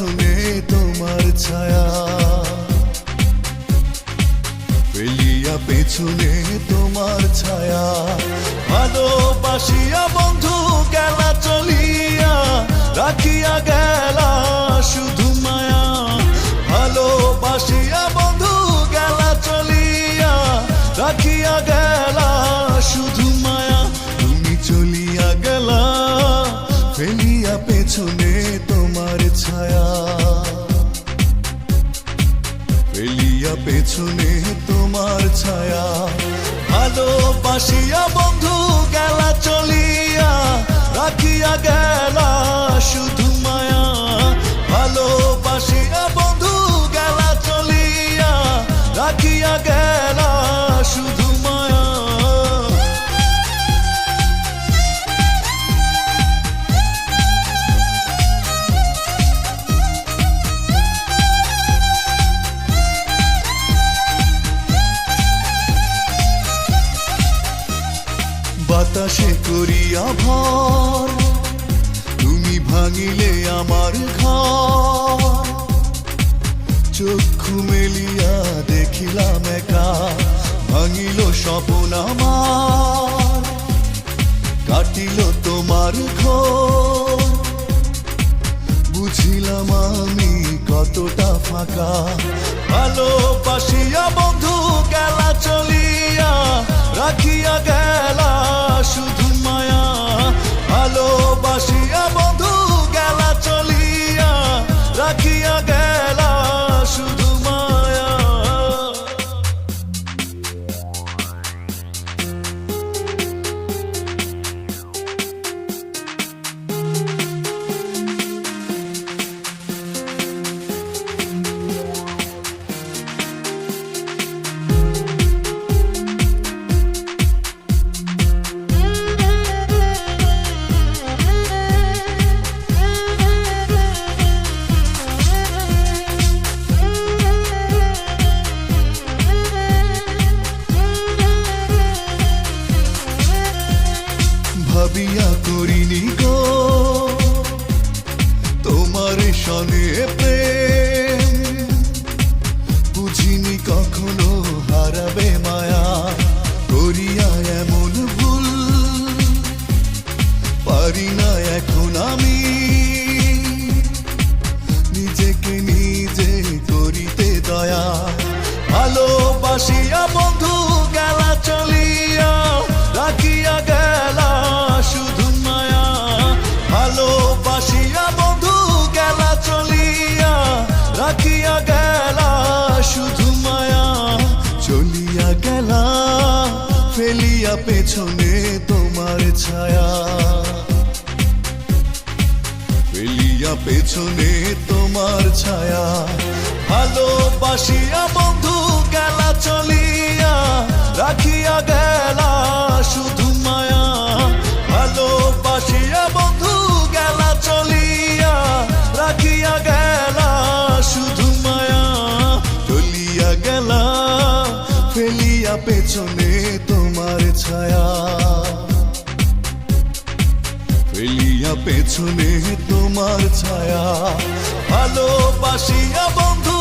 পেছনে তোমার ছায়া, ফেলিয়া পেছনে তোমার ছায়া। ভালোবাসিয়া বন্ধু গেলা চলিয়া, রাখিয়া গেলা শুধু মায়া। ভালোবাসিয়া বন্ধু গেলা চলিয়া, রাখিয়া গেলা শুধু মায়া। তুমি চলিয়া গেলা ফেলিয়া পেছনে তোমার ছায়া, ফেলিয়া পেছনে তোমার ছায়া। ভালোবাসিয়া বন্ধু গেলা চলিয়া, রাখিয়া গেলা শুধু মায়া। ভালোবাসিয়া বন্ধু গেলা চলিয়া, রাখিয়া গেলা শুধু মায়া। বাতাসে করিয়া ভর, তুমি ভাঙিলে আমার ঘর। চক্ষু মেলিয়া দেখিলাম একা, ভাঙিল স্বপ্ন আমার। কাটিল তোমার ঘোর, বুঝিলাম আমি কতটা ফাঁকা। ভালোবাসিয়া বন্ধু গেলা চলিয়া, রাখিয়া গেলা শুধু মায়া। ভালোবাসিয়া বন্ধু গেলা চলিয়া, রাখিয়া গেলা শুধু মায়া। ভাবিয়া করিনি গো তোমার সনে প্রেম, বুঝিনি কখনো হারাবে মায়া। করিয়া এমন ভুল পারি না এখন আমি, নিজেকে নিজে করিতে দয়া। ভালোবাসিয়া বন্ধু গেলা চলিয়া, রাখিয়া গেলা শুধু মায়া। ভালোবাসিয়া বন্ধু গেলা চলিয়া, রাখিয়া গেলা শুধু মায়া। চলিয়া গেলা ফেলিয়া পেছনে তোমার ছায়া, ফেলিয়া পেছনে তোমার ছায়া। ভালোবাসিয়া বন্ধু গেলা চলিয়া, রাখিয়া গেলা শুধু মায়া। ভালোবাসিয়া বন্ধু গেলা চলিয়া, রাখিয়া গেলা শুধু মায়া। চলিয়া গেলা ফেলিয়া পেছনে তোমার ছায়া, ফেলিয়া পেছনে তোমার ছায়া। ভালোবাসিয়া বন্ধু